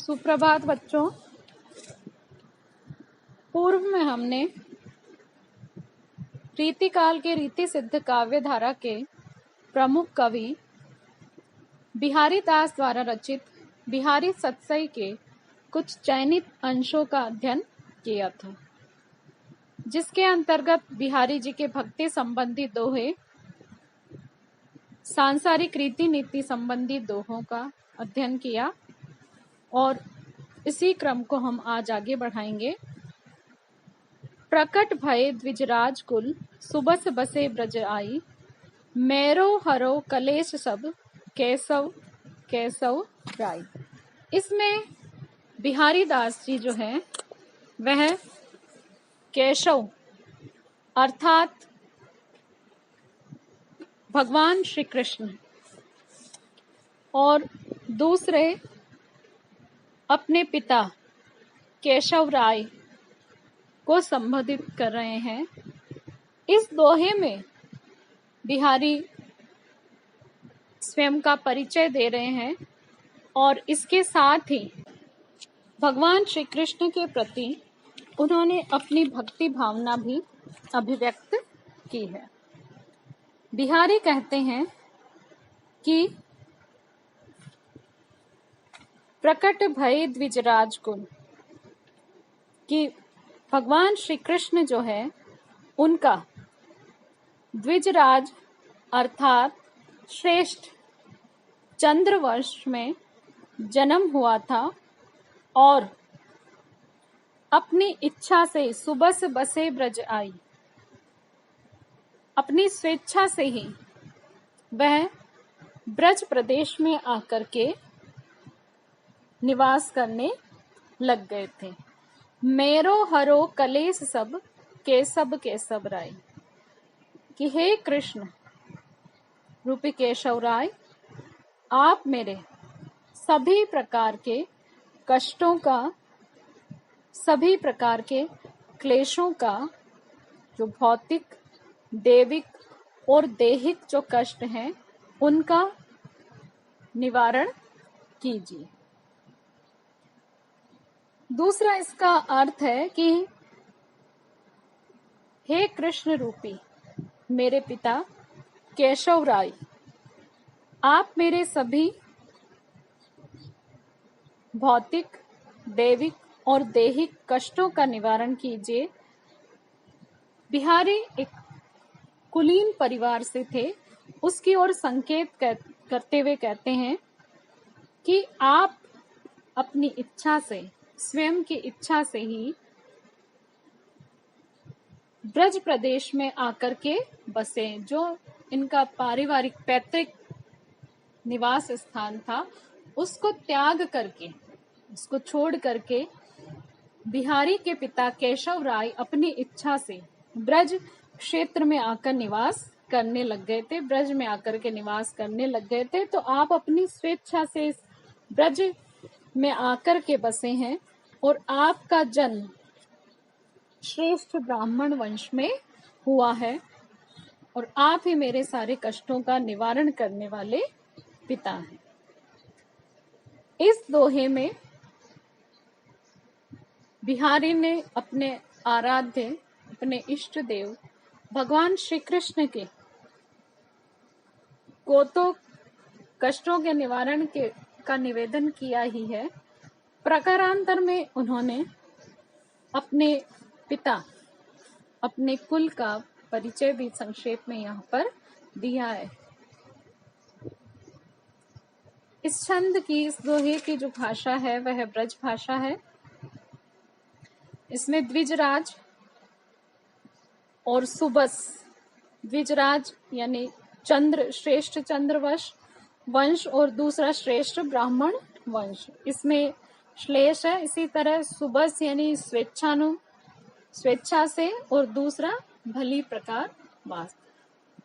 सुप्रभात बच्चों। पूर्व में हमने रीतिकाल के रीति सिद्ध काव्य धारा के प्रमुख कवि बिहारी दास द्वारा रचित बिहारी सतसई के कुछ चयनित अंशों का अध्ययन किया था, जिसके अंतर्गत बिहारी जी के भक्ति संबंधी दोहे, सांसारिक रीति नीति संबंधी दोहों का अध्ययन किया और इसी क्रम को हम आज आगे बढ़ाएंगे। प्रकट भये द्विजराज कुल, सुबस बसे ब्रज आई, मेरो हरो कलेश सब, केशव केशव राय। इसमें बिहारी दास जी जो है वह केशव अर्थात भगवान श्री कृष्ण और दूसरे अपने पिता केशव राय को संबोधित कर रहे हैं। इस दोहे में बिहारी स्वयं का परिचय दे रहे हैं और इसके साथ ही भगवान श्री कृष्ण के प्रति उन्होंने अपनी भक्ति भावना भी अभिव्यक्त की है। बिहारी कहते हैं कि प्रकट भय द्विजराज कुल, कि भगवान श्री कृष्ण जो है उनका द्विजराज अर्थात श्रेष्ठ चंद्रवंश में जन्म हुआ था और अपनी इच्छा से सुबस बसे ब्रज आई, अपनी स्वेच्छा से ही वह ब्रज प्रदेश में आकर के निवास करने लग गए थे। मेरो हरो कलेश सब, केशव राय, कि हे कृष्ण रूपी केशव राय, आप मेरे सभी प्रकार के कष्टों का, सभी प्रकार के क्लेशों का, जो भौतिक, देविक और देहिक जो कष्ट हैं, उनका निवारण कीजिए। दूसरा इसका अर्थ है कि हे कृष्ण रूपी मेरे पिता केशव राय, आप मेरे सभी भौतिक, देविक और देहिक कष्टों का निवारण कीजिए। बिहारी एक कुलीन परिवार से थे, उसकी ओर संकेत करते हुए कहते हैं कि आप अपनी इच्छा से, स्वयं की इच्छा से ही ब्रज प्रदेश में आकर के बसे। जो इनका पारिवारिक पैतृक निवास स्थान था, उसको त्याग करके, उसको छोड़ करके बिहारी के पिता केशव राय अपनी इच्छा से ब्रज क्षेत्र में आकर निवास करने लग गए थे, ब्रज में आकर के निवास करने लग गए थे। तो आप अपनी स्वेच्छा से इस ब्रज में आकर के बसे हैं और आपका जन्म श्रेष्ठ ब्राह्मण वंश में हुआ है और आप ही मेरे सारे कष्टों का निवारण करने वाले पिता हैं। इस दोहे में बिहारी ने अपने आराध्य, अपने इष्ट देव भगवान श्री कृष्ण के को तो कष्टों के निवारण का निवेदन किया ही है, प्रकारांतर में उन्होंने अपने पिता, अपने कुल का परिचय भी संक्षेप में यहाँ पर दिया है। इस छंद की, इस दोहे की जो भाषा है वह ब्रज भाषा है। इसमें द्विजराज और सुबस, द्विजराज यानी चंद्र, श्रेष्ठ चंद्रवंश वंश और दूसरा श्रेष्ठ ब्राह्मण वंश, इसमें श्लेष है। इसी तरह सुबस यानी स्वेच्छा से और दूसरा भली प्रकार वास।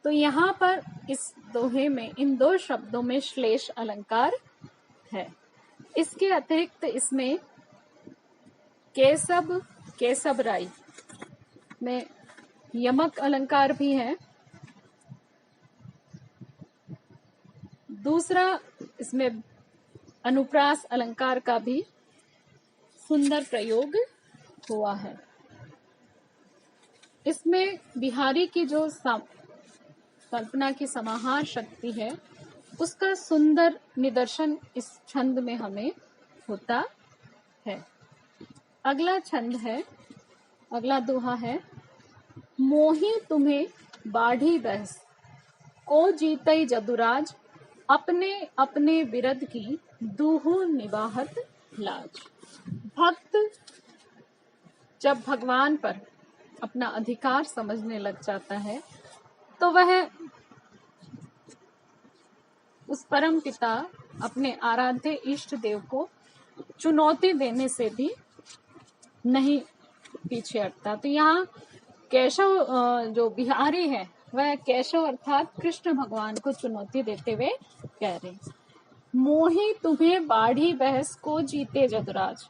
तो यहाँ पर इस दोहे में इन दो शब्दों में श्लेष अलंकार है। इसके अतिरिक्त इसमें केशव राय में यमक अलंकार भी है। दूसरा इसमें अनुप्रास अलंकार का भी सुंदर प्रयोग हुआ है। इसमें बिहारी की जो कल्पना की समाहार शक्ति है उसका सुंदर निदर्शन इस छंद में हमें होता है। अगला दोहा है, मोही तुम्हें बाढ़ी बहस को जीतई जदुराज, अपने अपने बिरद की दूहु निबाहत लाज। भक्त जब भगवान पर अपना अधिकार समझने लग जाता है तो वह उस परम पिता अपने आराध्य इष्ट देव को चुनौती देने से भी नहीं पीछे हटता। तो यहाँ केशव जो बिहारी है वह केशव अर्थात कृष्ण भगवान को चुनौती देते हुए कह रहे, मोही तुम्हें बाढ़ी बहस को जीते जदुराज।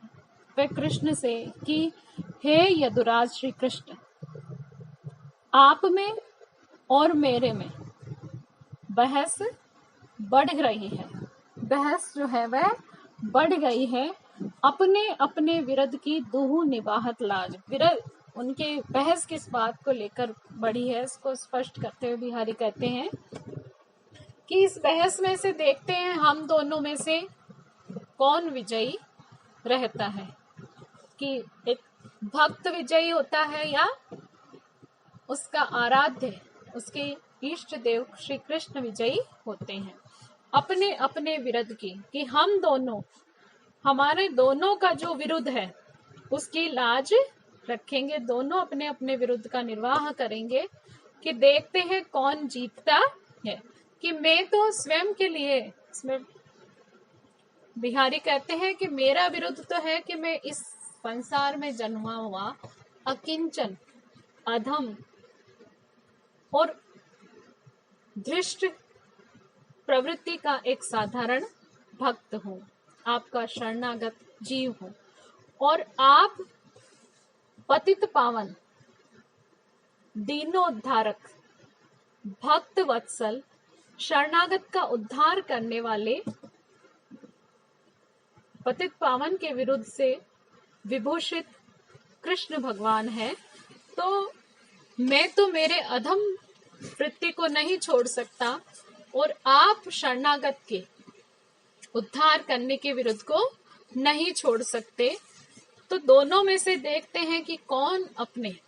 वह कृष्ण से कि हे यदुराज श्री कृष्ण, आप में और मेरे में बहस बढ़ रही है। बहस जो है वह बढ़ गई है। अपने अपने विरद की दूहु निबाहत लाज। विरद उनके बहस किस बात को लेकर बढ़ी है इसको स्पष्ट करते हुए बिहारी कहते हैं कि इस बहस में से देखते हैं हम दोनों में से कौन विजयी रहता है, कि एक भक्त विजयी होता है या उसका आराध्य उसके इष्ट देव श्री कृष्ण विजयी होते हैं। अपने अपने विरुद्ध की, कि हम दोनों, हमारे दोनों का जो विरुद्ध है उसकी लाज रखेंगे, दोनों अपने अपने विरुद्ध का निर्वाह करेंगे कि देखते हैं कौन जीतता है। कि मैं तो स्वयं के लिए, इसमें बिहारी कहते हैं कि मेरा विरुद्ध तो है कि मैं इस संसार में जन्मा हुआ अकिंचन, अधम और धृष्ट प्रवृत्ति का एक साधारण भक्त हूँ, आपका शरणागत जीव हूँ, और आप पतित पावन, दीनोद्धारक, भक्त वत्सल, शरणागत का उद्धार करने वाले पतित पावन के विरुद्ध से विभूषित कृष्ण भगवान है। तो मैं तो मेरे अधम वृत्ति को नहीं छोड़ सकता और आप शरणागत के उद्धार करने के विरुद्ध को नहीं छोड़ सकते। तो दोनों में से देखते हैं कि कौन अपने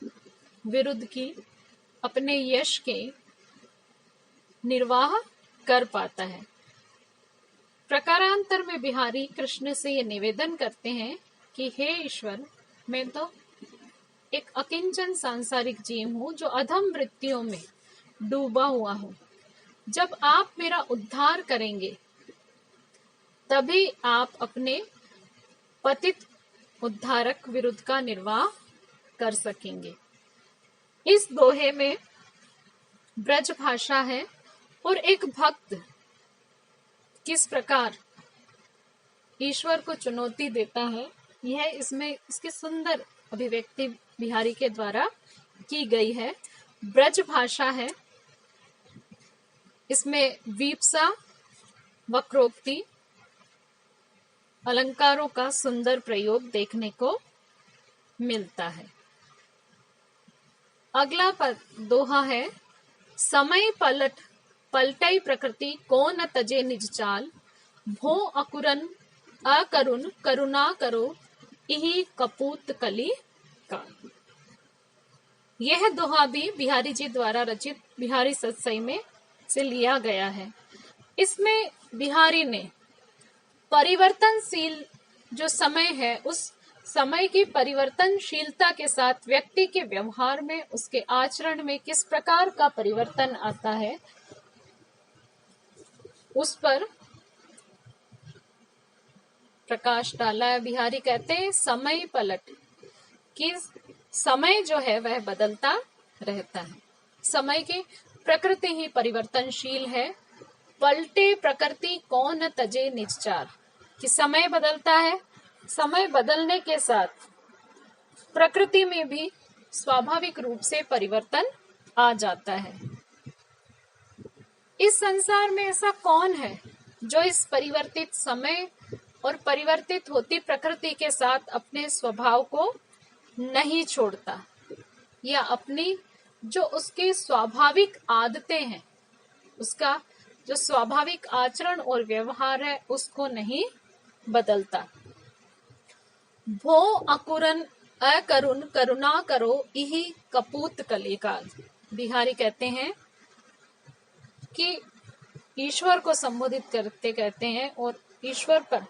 विरुद्ध की, अपने यश के निर्वाह कर पाता है। प्रकारांतर में बिहारी कृष्ण से ये निवेदन करते हैं कि हे ईश्वर, मैं तो एक अकिंचन सांसारिक जीव हूँ जो अधम वृत्तियों में डूबा हुआ हूँ। जब आप मेरा उद्धार करेंगे तभी आप अपने पतित उद्धारक विरुद्ध का निर्वाह कर सकेंगे। इस दोहे में ब्रज भाषा है और एक भक्त किस प्रकार ईश्वर को चुनौती देता है, यह इसमें इसकी सुंदर अभिव्यक्ति बिहारी के द्वारा की गई है। ब्रज भाषा है, इसमें वीप्सा, वक्रोक्ति, अलंकारों का सुंदर प्रयोग देखने को मिलता है। अगला दोहा है, समय पलटई प्रकृति को न तजे निज चाल, भो अकरुण करुणा करो इही कपूत कली काल। यह दोहा भी बिहारी जी द्वारा रचित बिहारी सतसई में से लिया गया है। इसमें बिहारी ने परिवर्तनशील जो समय है उस समय की परिवर्तनशीलता के साथ व्यक्ति के व्यवहार में, उसके आचरण में किस प्रकार का परिवर्तन आता है उस पर प्रकाश डाला है। बिहारी कहते हैं समय पलट, कि समय जो है वह बदलता रहता है, समय की प्रकृति ही परिवर्तनशील है। पलटे प्रकृति कौन तजे निज चाल, कि समय बदलता है, समय बदलने के साथ प्रकृति में भी स्वाभाविक रूप से परिवर्तन आ जाता है। इस संसार में ऐसा कौन है जो इस परिवर्तित समय और परिवर्तित होती प्रकृति के साथ अपने स्वभाव को नहीं छोड़ता, या अपनी जो उसकी स्वाभाविक आदतें हैं, उसका जो स्वाभाविक आचरण और व्यवहार है उसको नहीं बदलता। भो अकुरन अकरुण करुणा करो इही कपूत कलिकाल। बिहारी कहते हैं कि ईश्वर को संबोधित करते कहते हैं, और ईश्वर पर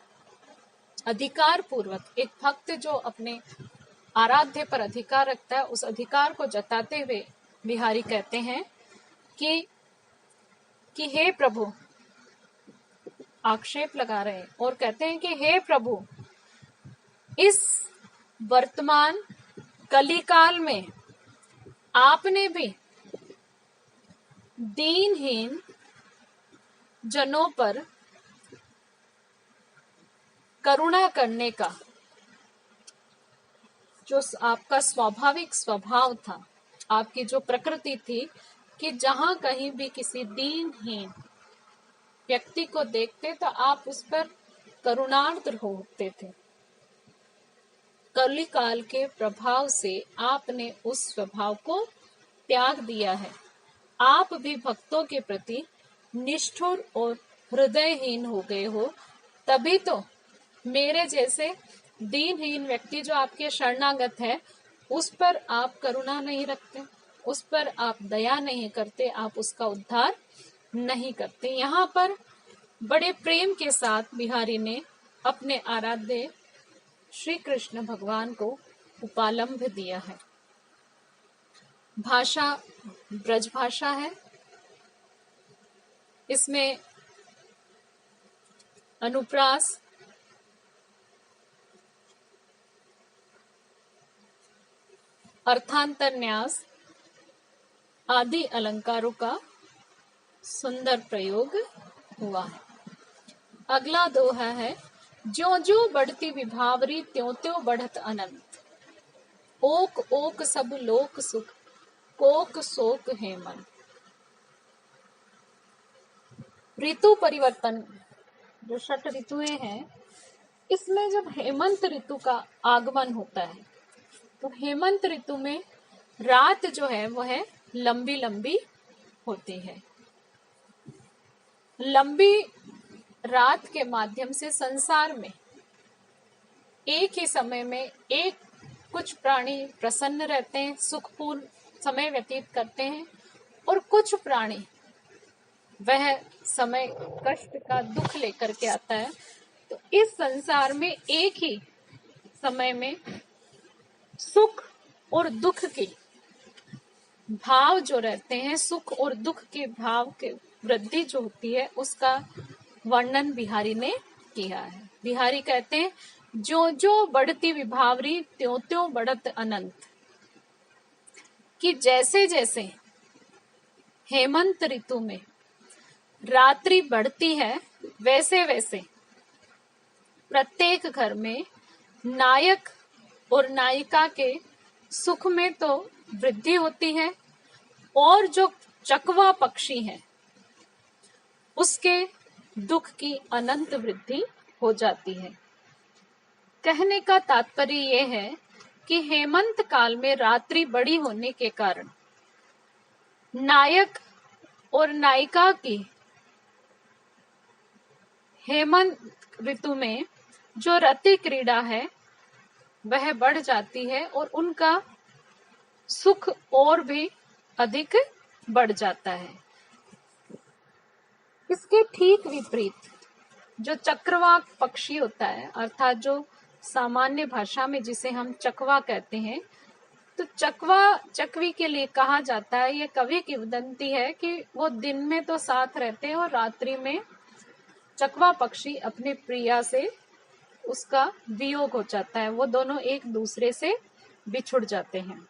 अधिकार पूर्वक एक भक्त जो अपने आराध्य पर अधिकार रखता है, उस अधिकार को जताते हुए बिहारी कहते हैं कि हे प्रभु, आक्षेप लगा रहे हैं और कहते हैं कि हे प्रभु, इस वर्तमान कलिकाल में आपने भी दीनहीन जनों पर करुणा करने का जो आपका स्वाभाविक स्वभाव था, आपकी जो प्रकृति थी, कि जहां कहीं भी किसी दीनहीन व्यक्ति को देखते तो आप उस पर करुणार्द्र होते थे। कलिकाल के प्रभाव से आपने उस स्वभाव को त्याग दिया है। आप भी भक्तों के प्रति निष्ठुर और हृदयहीन हो गए हो, तभी तो मेरे जैसे दीनहीन व्यक्ति जो आपके शरणागत है, उस पर आप करुणा नहीं रखते, उस पर आप दया नहीं करते, आप उसका उद्धार नहीं करते। यहाँ पर बड़े प्रेम के साथ बिहारी ने अपने आराध्य श्री कृष्ण भगवान को उपालंभ दिया है। भाषा ब्रज भाषा है, इसमें अनुप्रास, अर्थांतर न्यास आदि अलंकारों का सुंदर प्रयोग हुआ है। अगला दोहा है, ज्यों ज्यों बढ़ती विभावरी त्यों त्यों बढ़त अनंत। ओक ओक सब लोक सुख कोक शोक है मन। ऋतु परिवर्तन, जो 6 ऋतुएं हैं, इसमें जब हेमंत ऋतु का आगमन होता है तो हेमंत ऋतु में रात जो है वह लंबी लंबी होती है। लंबी रात के माध्यम से संसार में एक ही समय में कुछ प्राणी प्रसन्न रहते हैं, सुखपूर्ण समय व्यतीत करते हैं, और कुछ प्राणी वह समय कष्ट का दुख लेकर के आता है। तो इस संसार में एक ही समय में सुख और दुख के भाव जो रहते हैं, सुख और दुख के भाव के वृद्धि जो होती है, उसका वर्णन बिहारी ने किया है। बिहारी कहते हैं, जो जो बढ़ती विभावरी त्यों त्यों बढ़त अनंत, कि जैसे जैसे हेमंत ऋतु में रात्रि बढ़ती है, वैसे वैसे प्रत्येक घर में नायक और नायिका के सुख में तो वृद्धि होती है, और जो चकवा पक्षी है उसके दुख की अनंत वृद्धि हो जाती है। कहने का तात्पर्य यह है कि हेमंत काल में रात्रि बड़ी होने के कारण नायक और नायिका की हेमंत ऋतु में जो रति क्रीड़ा है वह बढ़ जाती है, और उनका सुख और भी अधिक बढ़ जाता है। इसके ठीक विपरीत जो चक्रवाक पक्षी होता है, अर्थात जो सामान्य भाषा में जिसे हम चकवा कहते हैं, तो चकवा चकवी के लिए कहा जाता है, ये कवि की वदंती है कि वो दिन में तो साथ रहते हैं और रात्रि में चकवा पक्षी अपने प्रिया से उसका वियोग हो जाता है, वो दोनों एक दूसरे से बिछुड़ जाते हैं।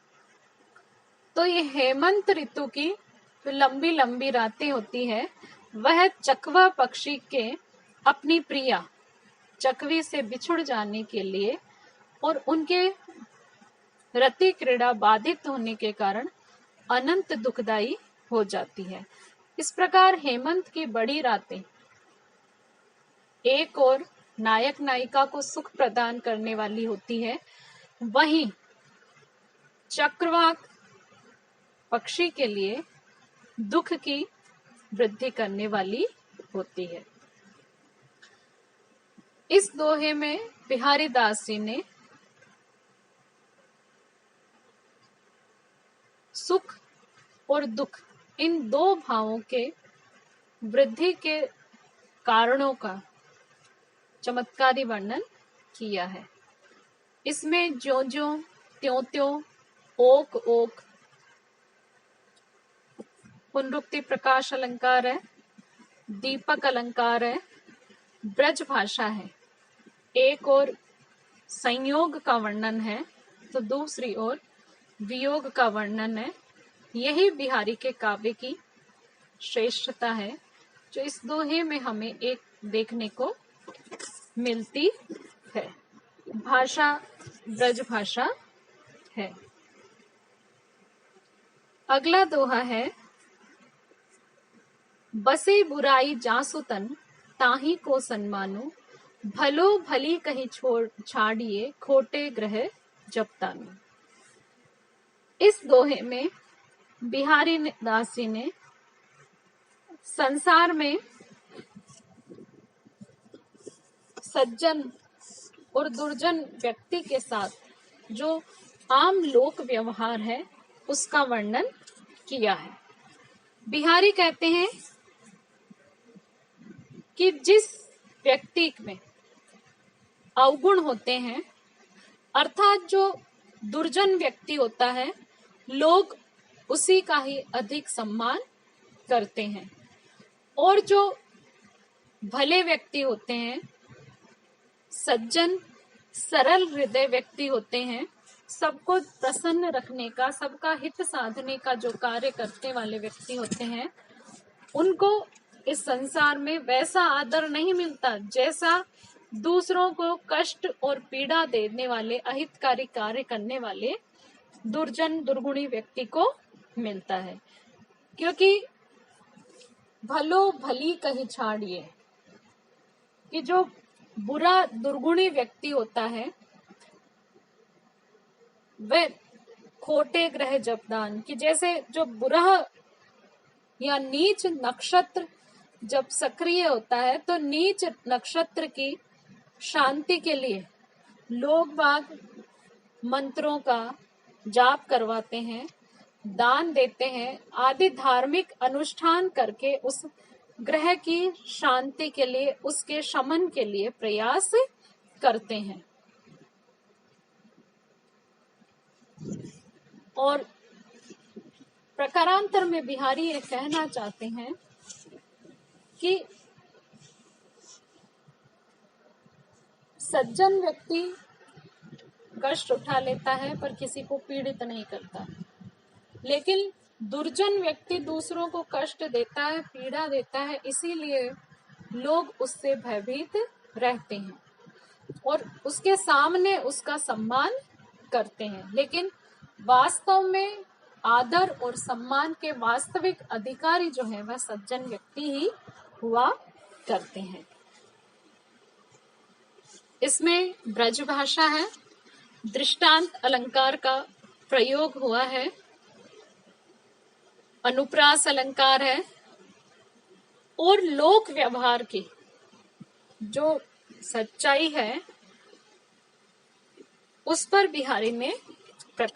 तो ये हेमंत ऋतु की जो लंबी लंबी रातें होती है, वह चकवा पक्षी के अपनी प्रिया चकवी से बिछुड़ जाने के लिए और उनके रति क्रीड़ा बाधित होने के कारण अनंत दुखदाई हो जाती है। इस प्रकार हेमंत की बड़ी रातें एक और नायक नायिका को सुख प्रदान करने वाली होती है, वहीं चक्रवाक पक्षी के लिए दुख की वृद्धि करने वाली होती है। इस दोहे में बिहारी दास जी ने सुख और दुख इन दो भावों के वृद्धि के कारणों का चमत्कारी वर्णन किया है। इसमें ज्यों-ज्यों, त्यों-त्यों, ओक-ओक, पुनरुक्ति प्रकाश अलंकार है, दीपक अलंकार है, ब्रज भाषा है। एक और संयोग का वर्णन है तो दूसरी ओर वियोग का वर्णन है। यही बिहारी के काव्य की श्रेष्ठता है जो इस दोहे में हमें एक देखने को मिलती है। भाषा ब्रज भाषा है। अगला दोहा है, बसे बुराई जासु तन ताही को सन्मानो, भलो भली कहीं छाड़िए खोटे ग्रह जब तानो। इस दोहे में बिहारी दास जी ने संसार में सज्जन और दुर्जन व्यक्ति के साथ जो आम लोक व्यवहार है उसका वर्णन किया है। बिहारी कहते हैं कि जिस व्यक्ति में अवगुण होते हैं, अर्थात जो दुर्जन व्यक्ति होता है, लोग उसी का ही अधिक सम्मान करते हैं, और जो भले व्यक्ति होते हैं, सज्जन सरल हृदय व्यक्ति होते हैं, सबको प्रसन्न रखने का, सबका हित साधने का जो कार्य करने वाले व्यक्ति होते हैं, उनको इस संसार में वैसा आदर नहीं मिलता जैसा दूसरों को कष्ट और पीड़ा देने वाले, अहितकारी कार्य करने वाले दुर्जन दुर्गुणी व्यक्ति को मिलता है। क्योंकि भलो भली कहीं छाड़िए, कि जो बुरा दुर्गुणी व्यक्ति होता है वह खोटे ग्रह जपदान, कि जैसे जो बुरा या नीच नक्षत्र जब सक्रिय होता है तो नीच नक्षत्र की शांति के लिए लोग बाग मंत्रों का जाप करवाते हैं, दान देते हैं, आदि धार्मिक अनुष्ठान करके उस ग्रह की शांति के लिए, उसके शमन के लिए प्रयास करते हैं। और प्रकारांतर में बिहारी ये कहना चाहते हैं कि सज्जन व्यक्ति कष्ट उठा लेता है पर किसी को पीड़ित नहीं करता, लेकिन दुर्जन व्यक्ति दूसरों को कष्ट देता है, पीड़ा देता है, इसीलिए लोग उससे भयभीत रहते हैं और उसके सामने उसका सम्मान करते हैं। लेकिन वास्तव में आदर और सम्मान के वास्तविक अधिकारी जो है वह सज्जन व्यक्ति ही हुआ करते हैं। इसमें ब्रज भाषा है, दृष्टांत अलंकार का प्रयोग हुआ है, अनुप्रास अलंकार है, और लोक व्यवहार की जो सच्चाई है उस पर बिहारी ने प्रकाश